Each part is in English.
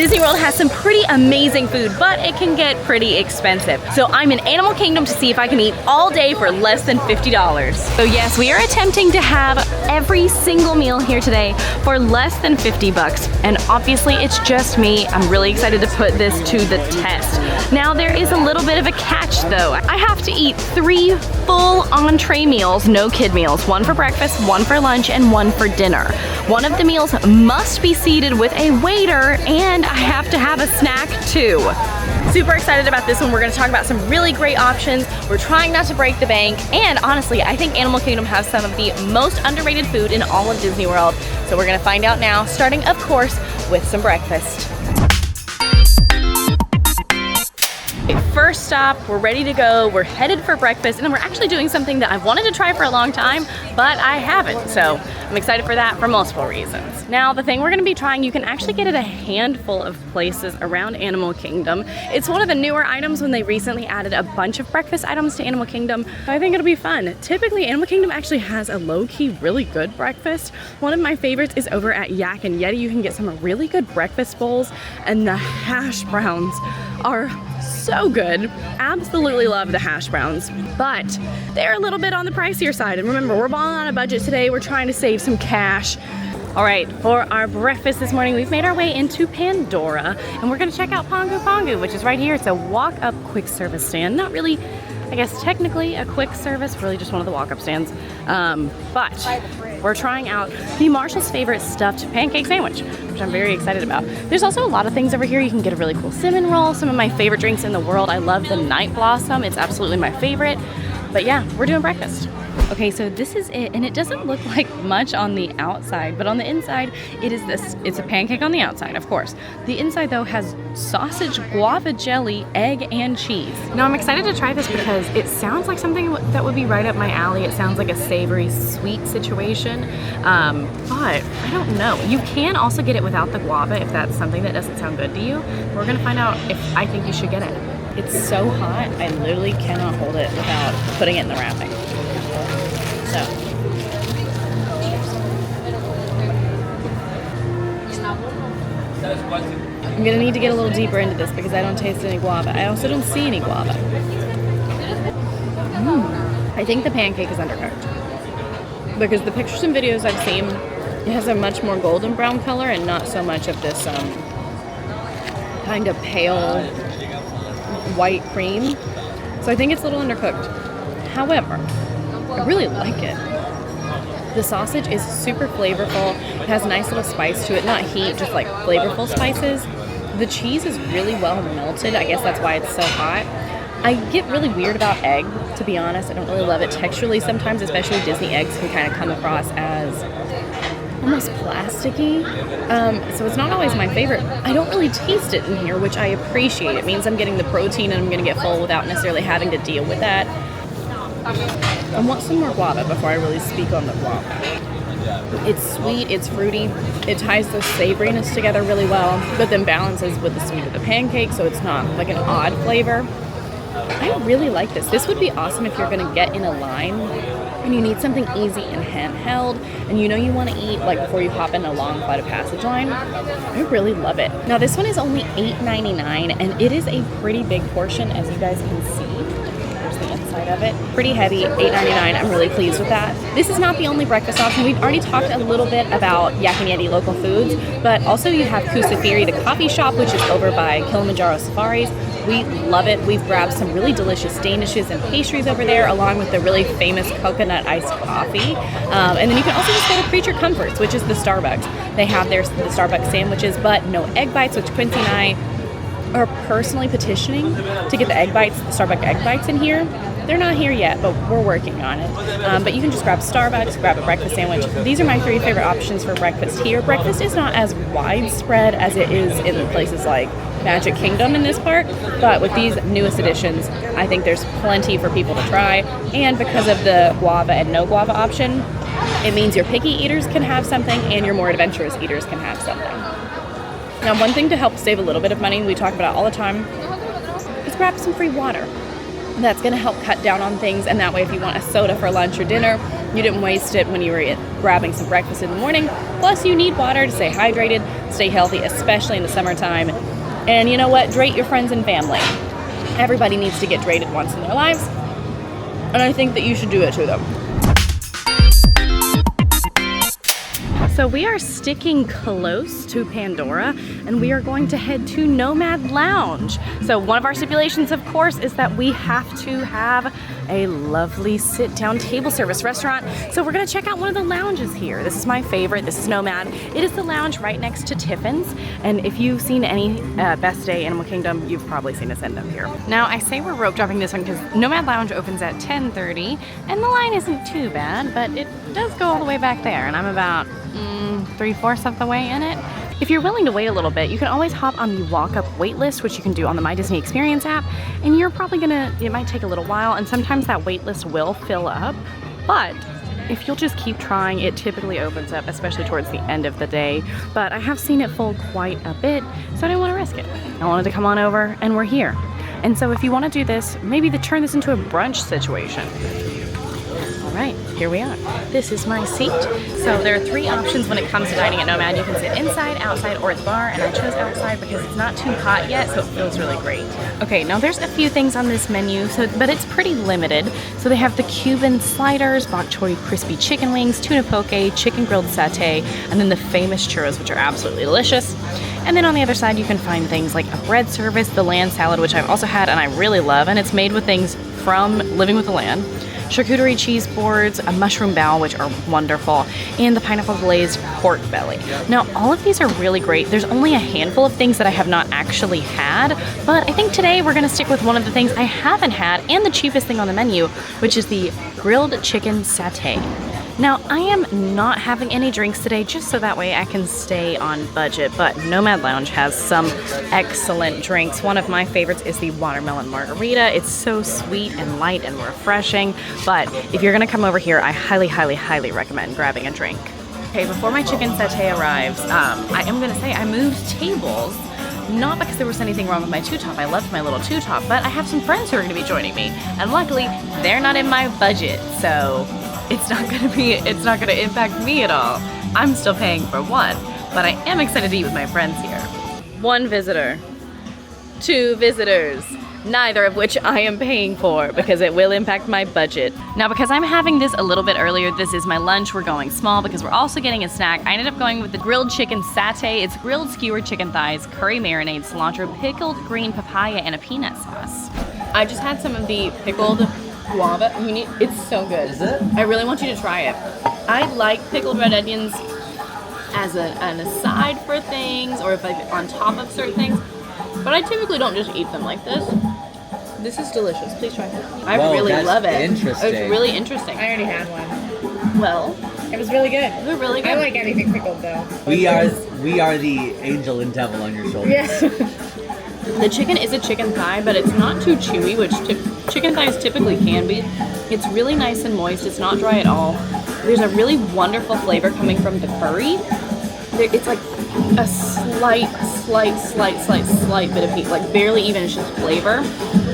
Disney World has some pretty amazing food, but it can get pretty expensive. So I'm in Animal Kingdom to see if I can eat all day for less than $50. So yes, we are attempting to have every single meal here today for less than 50 bucks. And obviously it's just me. I'm really excited to put this to the test. Now there is a little bit of a catch though. I have to eat 3 full entree meals, no kid meals. 1 for breakfast, 1 for lunch, and 1 for dinner. One of the meals must be seated with a waiter, and I have to have a snack too. Super excited about this one. We're gonna talk about some really great options. We're trying not to break the bank, and honestly, I think Animal Kingdom has some of the most underrated food in all of Disney World. So we're gonna find out now, starting of course with some breakfast. First stop, we're ready to go. We're headed for breakfast, and then we're actually doing something that I've wanted to try for a long time, but I haven't. So I'm excited for that for multiple reasons. Now, the thing we're gonna be trying, you can actually get at a handful of places around Animal Kingdom. It's one of the newer items when they recently added a bunch of breakfast items to Animal Kingdom. I think it'll be fun. Typically, Animal Kingdom actually has a low-key, really good breakfast. One of my favorites is over at Yak and Yeti. You can get some really good breakfast bowls, and the hash browns are so good. Absolutely love the hash browns, but they're a little bit on the pricier side. And remember, we're balling on a budget today. We're trying to save some cash. All right, for our breakfast this morning, we've made our way into Pandora, and we're gonna check out Pongu Pongu, which is right here. It's a walk-up quick service stand. Not really, I guess, technically a quick service, really just one of the walk-up stands. But we're trying out the Marshall's favorite stuffed pancake sandwich, which I'm very excited about. There's also a lot of things over here. You can get a really cool cinnamon roll, some of my favorite drinks in the world. I love the Night Blossom. It's absolutely my favorite. But yeah, we're doing breakfast. Okay, so this is it, and it doesn't look like much on the outside, but on the inside, it is this. It's a pancake on the outside, of course. The inside, though, has sausage, guava jelly, egg, and cheese. Now, I'm excited to try this because it sounds like something that would be right up my alley. It sounds like a savory, sweet situation, but I don't know. You can also get it without the guava if that's something that doesn't sound good to you. We're gonna find out if I think you should get it. It's so hot, I literally cannot hold it without putting it in the wrapping. So. I'm gonna need to get a little deeper into this because I don't taste any guava. I also don't see any guava. I think the pancake is undercooked because the pictures and videos I've seen, it has a much more golden brown color and not so much of this kind of pale white cream. So I think it's a little undercooked. However, I really like it. The sausage is super flavorful. It has a nice little spice to it. Not heat, just like flavorful spices. The cheese is really well melted. I guess that's why it's so hot. I get really weird about egg, to be honest. I don't really love it texturally sometimes, especially Disney eggs can kind of come across as almost plasticky. So it's not always my favorite. I don't really taste it in here, which I appreciate. It means I'm getting the protein and I'm gonna get full without necessarily having to deal with that. I want some more guava before I really speak on the guava. It's sweet, it's fruity, it ties the savoriness together really well, but then balances with the sweet of the pancake, so it's not like an odd flavor. I really like this. This would be awesome if you're gonna get in a line and you need something easy and handheld, and you know you want to eat like before you hop in a long flight of passage line. I really love it. Now this one is only $8.99, and it is a pretty big portion, as you guys can see. The inside of it. Pretty heavy, $8.99. I'm really pleased with that. This is not the only breakfast option. We've already talked a little bit about Yak and Yeti local foods, but also you have Kusafiri, the coffee shop, which is over by Kilimanjaro Safaris. We love it. We've grabbed some really delicious Danishes and pastries over there, along with the really famous coconut iced coffee. And then you can also just go to Creature Comforts, which is the Starbucks. They have the Starbucks sandwiches, but no egg bites, which Quincy and I are personally petitioning to get the egg bites, the Starbucks egg bites in here. They're not here yet, but we're working on it. But you can just grab Starbucks, grab a breakfast sandwich. These are my 3 favorite options for breakfast here. Breakfast is not as widespread as it is in places like Magic Kingdom in this park, but with these newest additions, I think there's plenty for people to try. And because of the guava and no guava option, it means your picky eaters can have something and your more adventurous eaters can have something. Now, one thing to help save a little bit of money, we talk about it all the time, is grab some free water. That's going to help cut down on things, and that way if you want a soda for lunch or dinner, you didn't waste it when you were grabbing some breakfast in the morning. Plus, you need water to stay hydrated. stay healthy, especially in the summertime. And you know what? Drate your friends and family. Everybody needs to get drated once in their lives, and I think that you should do it to them. So we are sticking close to Pandora, and we are going to head to Nomad Lounge. So one of our stipulations, of course, is that we have to have a lovely sit-down table service restaurant. So we're gonna check out one of the lounges here. This is my favorite. This is Nomad. It is the lounge right next to Tiffin's, and if you've seen any Best Day Animal Kingdom, you've probably seen us end up here. Now, I say we're rope dropping this one because Nomad Lounge opens at 10:30, and the line isn't too bad, but it does go all the way back there, and I'm about 3/4 of the way in it. If you're willing to wait a little bit, you can always hop on the walk-up wait list, which you can do on the My Disney Experience app, and you're probably it might take a little while, and sometimes that wait list will fill up, but if you'll just keep trying, it typically opens up, especially towards the end of the day. But I have seen it full quite a bit, so I didn't want to risk it. I wanted to come on over, and we're here. And so if you want to do this, maybe turn this into a brunch situation. All right, here we are. This is my seat. So there are 3 options when it comes to dining at Nomad. You can sit inside, outside, or at the bar, and I chose outside because it's not too hot yet, so it feels really great. Okay, now there's a few things on this menu, but it's pretty limited. So they have the Cuban sliders, bok choy crispy chicken wings, tuna poke, chicken grilled satay, and then the famous churros, which are absolutely delicious. And then on the other side, you can find things like a bread service, the land salad, which I've also had and I really love, and it's made with things from Living with the Land. Charcuterie cheese boards, a mushroom bao, which are wonderful, and the pineapple glazed pork belly. Now, all of these are really great. There's only a handful of things that I have not actually had, but I think today we're gonna stick with one of the things I haven't had and the cheapest thing on the menu, which is the grilled chicken satay. Now, I am not having any drinks today just so that way I can stay on budget, but Nomad Lounge has some excellent drinks. One of my favorites is the watermelon margarita. It's so sweet and light and refreshing, but if you're gonna come over here, I highly, highly, highly recommend grabbing a drink. Okay, before my chicken satay arrives, I am gonna say I moved tables, not because there was anything wrong with my two-top. I loved my little two-top, but I have some friends who are gonna be joining me, and luckily, they're not in my budget, so it's not gonna impact me at all. I'm still paying for one, but I am excited to eat with my friends here. 1 visitor, 2 visitors, neither of which I am paying for because it will impact my budget. Now, because I'm having this a little bit earlier, this is my lunch. We're going small because we're also getting a snack. I ended up going with the grilled chicken satay. It's grilled skewered chicken thighs, curry marinade, cilantro, pickled green papaya, and a peanut sauce. I just had some of the pickled guava. It's so good. Is it? I really want you to try it. I like pickled red onions as an aside for things, or if I'm on top of certain things, but I typically don't just eat them like this. This is delicious. Please try it. I really love it. Interesting. It's really interesting. I already had one. Well, It was really good. they're really good. I like anything pickled though. We are the angel and devil on your shoulders. Yes. The chicken is a chicken thigh, but it's not too chewy, which chicken thighs typically can be. It's really nice and moist. It's not dry at all. There's a really wonderful flavor coming from the curry. It's like a slight bit of heat, like barely even just flavor.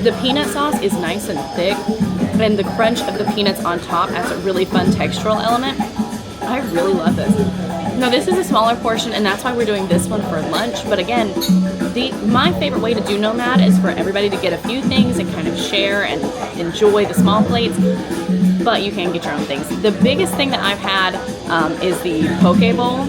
The peanut sauce is nice and thick, and the crunch of the peanuts on top adds a really fun textural element. I really love this. Now, this is a smaller portion, and that's why we're doing this one for lunch. But again, my favorite way to do Nomad is for everybody to get a few things and kind of share and enjoy the small plates, but you can get your own things. The biggest thing that I've had is the poke bowl.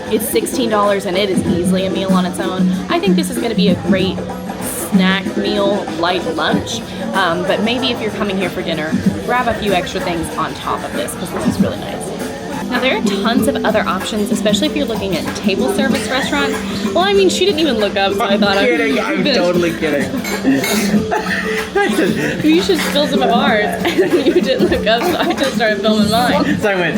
It's $16, and it is easily a meal on its own. I think this is going to be a great snack, meal, light lunch, but maybe if you're coming here for dinner, grab a few extra things on top of this, because this is really nice. Now, there are tons of other options, especially if you're looking at table service restaurants. Well, I mean, she didn't even look up, so I thought I'm totally kidding. You should spill some of ours. And you didn't look up, so I just started filming mine. So I went.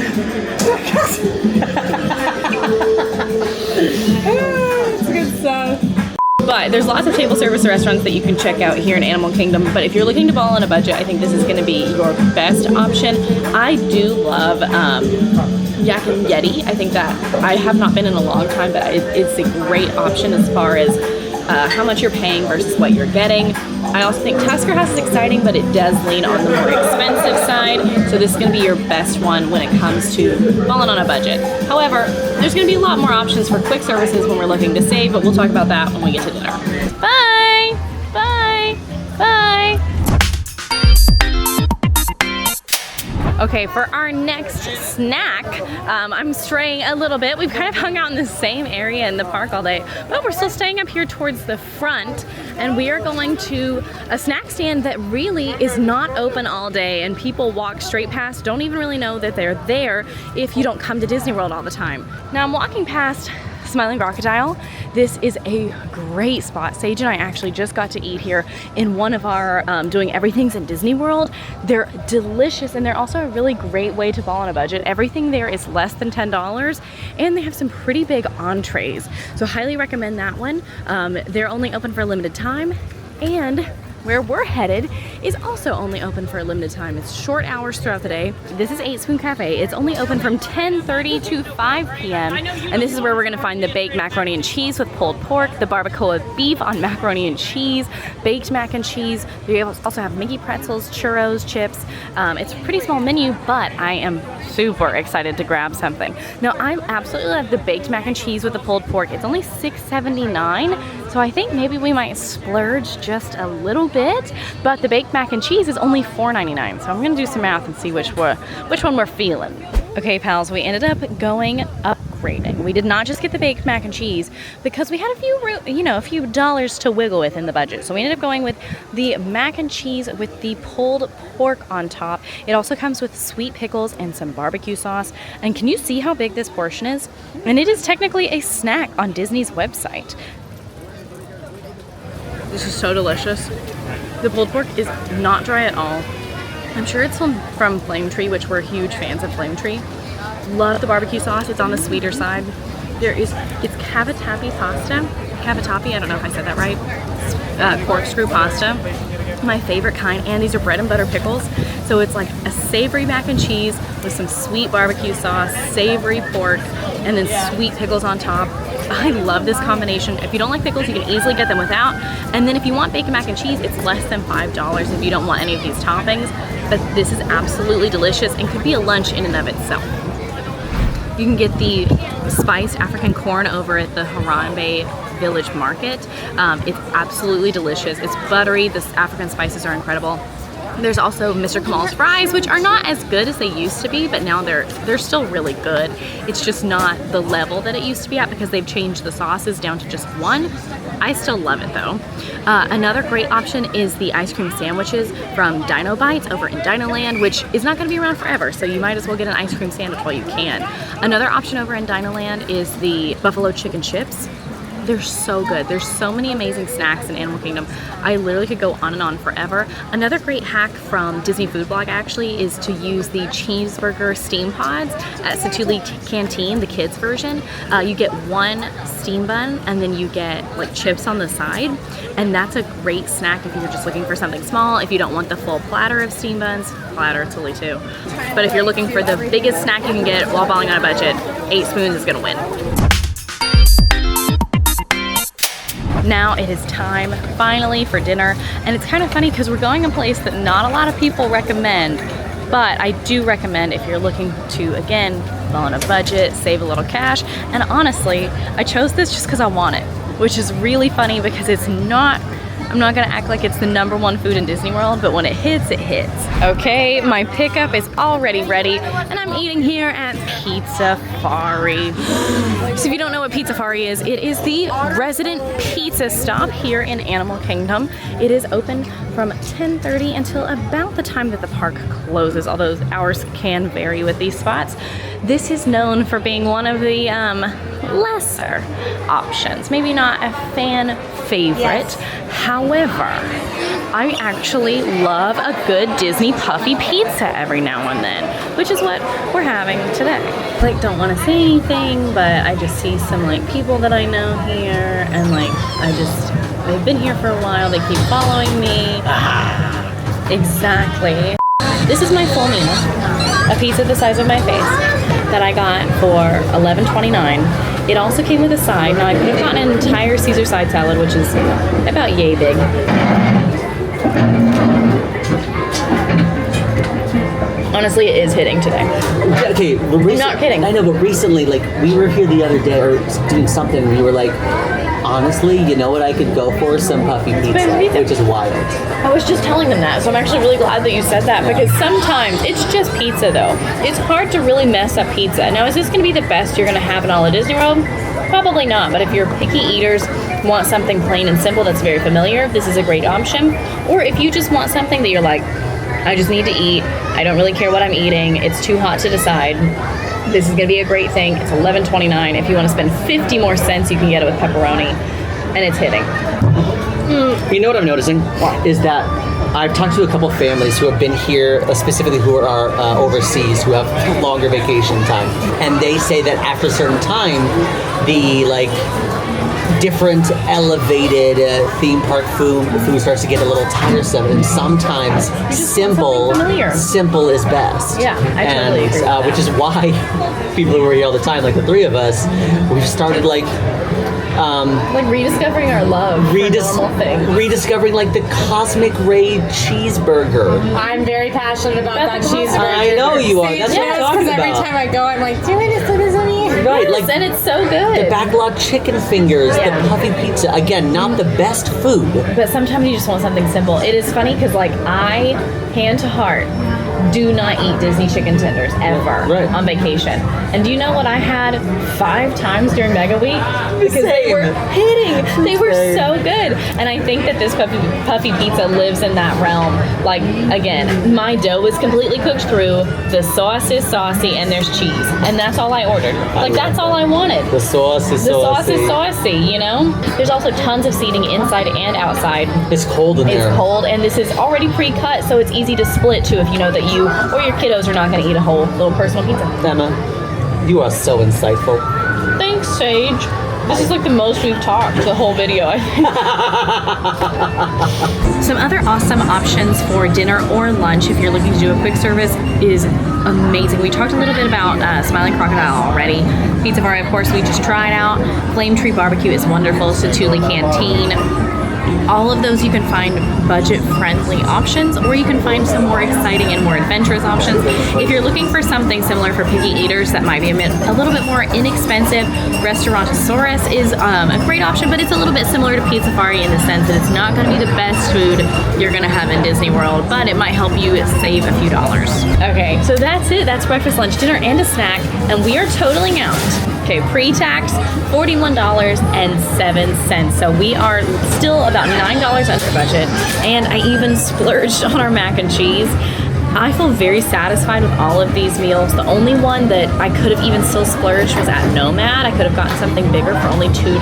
It's good stuff. But there's lots of table service restaurants that you can check out here in Animal Kingdom. But if you're looking to ball on a budget, I think this is going to be your best option. I do love Yak and Yeti. I think that I have not been in a long time, but it's a great option as far as how much you're paying versus what you're getting. I also think Tusker House is exciting, but it does lean on the more expensive side. So this is going to be your best one when it comes to falling on a budget. However, there's going to be a lot more options for quick services when we're looking to save, but we'll talk about that when we get to dinner. Bye! Bye! Bye! Okay, for our next snack, I'm straying a little bit. We've kind of hung out in the same area in the park all day, but we're still staying up here towards the front, and we are going to a snack stand that really is not open all day, and people walk straight past, don't even really know that they're there if you don't come to Disney World all the time. Now I'm walking past Smiling Crocodile. This is a great spot. Sage and I actually just got to eat here in one of our doing everything's in Disney World. They're delicious, and they're also a really great way to fall on a budget. Everything there is less than $10, and they have some pretty big entrees. So highly recommend that one. They're only open for a limited time, and where we're headed is also only open for a limited time. It's short hours throughout the day. This is 8 Spoon Cafe. It's only open from 10:30 to 5 p.m. And this is where we're gonna find the baked macaroni and cheese with pulled pork, the barbacoa beef on macaroni and cheese, baked mac and cheese. We also have Mickey pretzels, churros, chips. It's a pretty small menu, but I am super excited to grab something. Now, I absolutely love the baked mac and cheese with the pulled pork. It's only $6.79. So I think maybe we might splurge just a little bit, but the baked mac and cheese is only $4.99. So I'm gonna do some math and see which one we're feeling. Okay, pals, we ended up going upgrading. We did not just get the baked mac and cheese because we had a few dollars to wiggle with in the budget. So we ended up going with the mac and cheese with the pulled pork on top. It also comes with sweet pickles and some barbecue sauce. And can you see how big this portion is? And it is technically a snack on Disney's website. This is so delicious. The pulled pork is not dry at all. I'm sure it's from Flame Tree, which we're huge fans of Flame Tree. Love the barbecue sauce. It's on the sweeter side. It's cavatappi pasta. Cavatappi, I don't know if I said that right. Corkscrew pasta. My favorite kind, and these are bread and butter pickles. So it's like a savory mac and cheese with some sweet barbecue sauce, savory pork, and then sweet pickles on top. I love this combination. If you don't like pickles, you can easily get them without. And then if you want bacon mac and cheese, it's less than $5 if you don't want any of these toppings. But this is absolutely delicious and could be a lunch in and of itself. You can get the spiced African corn over at the Harambe Village Market. It's absolutely delicious. It's buttery. The African spices are incredible. There's also Mr. Kamal's fries, which are not as good as they used to be, but now they're still really good. It's just not the level that it used to be at because they've changed the sauces down to just one. I still love it though. Another great option is the ice cream sandwiches from Dino Bites over in Dinoland, which is not going to be around forever, so you might as well get an ice cream sandwich while you can. Another option over in Dinoland is the buffalo chicken chips. They're so good. There's so many amazing snacks in Animal Kingdom. I literally could go on and on forever. Another great hack from Disney Food Blog actually is to use the cheeseburger steam pods at Satuli Canteen, the kids version. You get one steam bun and then you get like chips on the side. And that's a great snack if you're just looking for something small. If you don't want the full platter of steam buns, platter, it's only 2. But if you're looking for the biggest snack you can get while falling on a budget, 8 Spoons is gonna win. Now it is time, finally, for dinner. And it's kind of funny because we're going a place that not a lot of people recommend, but I do recommend if you're looking to, again, fall on a budget, save a little cash. And honestly, I chose this just because I want it, which is really funny because it's not, I'm not gonna act like it's the #1 food in Disney World, but when it hits, it hits. Okay, my pickup is already ready, and I'm eating here at Pizzafari. So if you don't know what Pizzafari is, it is the resident pizza stop here in Animal Kingdom. It is open from 10:30 until about the time that the park closes, although hours can vary with these spots. This is known for being one of the lesser options. Maybe not a fan favorite. Yes. However, I actually love a good Disney puffy pizza every now and then, which is what we're having today. Like, don't want to say anything, but I just see some like people that I know here, and like they've been here for a while. They keep following me. Exactly. This is my full meal, a pizza the size of my face that I got for $11.29. It also came with a side. Now I could have gotten an entire Caesar side salad, which is about yay big. Honestly, it is hitting today. Okay, but I'm not kidding. I know, but recently, like, we were here the other day or doing something, and we were like, honestly, you know what I could go for? Some puffy pizza, which is wild. I was just telling them that, so I'm actually really glad that you said that, because sometimes it's just pizza, though. It's hard to really mess up pizza. Now, is this going to be the best you're going to have in all of Disney World? Probably not, but if you're picky eaters, want something plain and simple that's very familiar, this is a great option. Or if you just want something that you're like, I just need to eat, I don't really care what I'm eating, it's too hot to decide, this is going to be a great thing. It's $11.29. If you want to spend 50 more cents, you can get it with pepperoni, and it's hitting. You know what I'm noticing? Is that I've talked to a couple families who have been here, specifically who are overseas, who have longer vacation time, and they say that after a certain time, the like different elevated theme park food starts to get a little tiresome, and sometimes simple is best. Yeah, I totally agree with that. Which is why people who are here all the time, like the three of us, we've started like rediscovering our love for normal things. Rediscovering like the Cosmic Ray cheeseburger. I'm very passionate about that That's cheeseburger. I know you are. That's what I'm talking because every about. time I go, I'm like, do I just do this on me? Right, Yes, like and it's so good. the backlot chicken fingers, Yeah. the puffy pizza. Again, not the best food. But sometimes you just want something simple. It is funny because, like, I, hand to heart, do not eat Disney chicken tenders ever on vacation. And do you know what I had 5 times during Mega Week? Because they were hitting. They were so good. And I think that this puffy pizza lives in that realm. Like, again, my dough is completely cooked through, the sauce is saucy, and there's cheese. And that's all I ordered. Like, that's all I wanted. The sauce is The sauce is saucy, you know? There's also tons of seating inside and outside. It's cold in there. It's cold, and this is already pre-cut, so it's easy to split too if you know that you or your kiddos are not going to eat a whole little personal pizza. Emma, you are so insightful. Thanks, Sage. This is like the most we've talked the whole video, I think. Some other awesome options for dinner or lunch if you're looking to do a quick service is amazing. We talked a little bit about Smiling Crocodile already. Pizza Bar, of course, we just tried out. Flame Tree Barbecue is wonderful. Satuli Canteen. All of those you can find budget-friendly options, or you can find some more exciting and more adventurous options. If you're looking for something similar for picky eaters that might be a little bit more inexpensive, Restaurantosaurus is a great option, but it's a little bit similar to Pizza Safari in the sense that it's not going to be the best food you're going to have in Disney World, but it might help you save a few dollars. Okay, so that's it. That's breakfast, lunch, dinner, and a snack, and we are totaling out. Okay, pre-tax, $41.07. So we are still about $9 under budget, and I even splurged on our mac and cheese. I feel very satisfied with all of these meals. The only one that I could have even still splurged was at Nomad. I could have gotten something bigger for only $2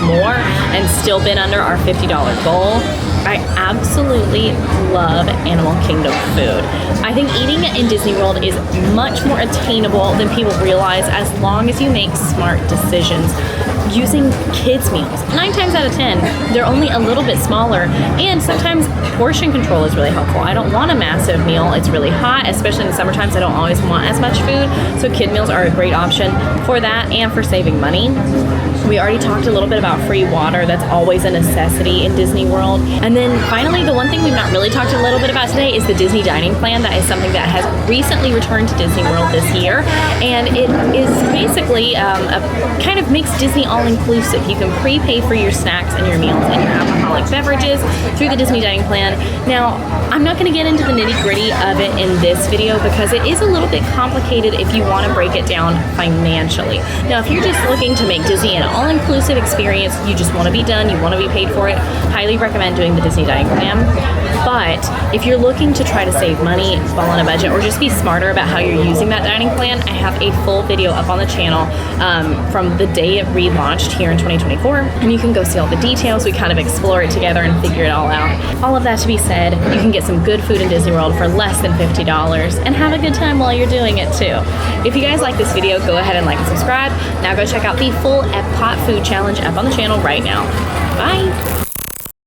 more and still been under our $50 goal. I absolutely love Animal Kingdom food. I think eating in Disney World is much more attainable than people realize as long as you make smart decisions using kids' meals. 9 times out of 10, they're only a little bit smaller, and sometimes portion control is really helpful. I don't want a massive meal. It's really hot, especially in the summer times. I don't always want as much food, so kid meals are a great option for that and for saving money. We already talked a little bit about free water. That's always a necessity in Disney World. And then finally, the one thing we've not really talked a little bit about today is the Disney dining plan. That is something that has recently returned to Disney World this year. And it is basically a kind of makes Disney all-inclusive. You can prepay for your snacks and your meals and your alcoholic beverages through the Disney dining plan. Now, I'm not going to get into the nitty-gritty of it in this video because it is a little bit complicated if you want to break it down financially. Now, if you're just looking to make Disney an all-inclusive experience, you just want to be done, you want to be paid for it, highly recommend doing the Disney dining plan. But if you're looking to try to save money, fall on a budget, or just be smarter about how you're using that dining plan, I have a full video up on the channel from the day it relaunched here in 2024, and you can go see all the details. We kind of explore it together and figure it all out. All of that to be said, you can get some good food in Disney World for less than $50 and have a good time while you're doing it too. If you guys like this video, go ahead and like and subscribe. Now go check out the full Epcot food challenge up on the channel right now. Bye!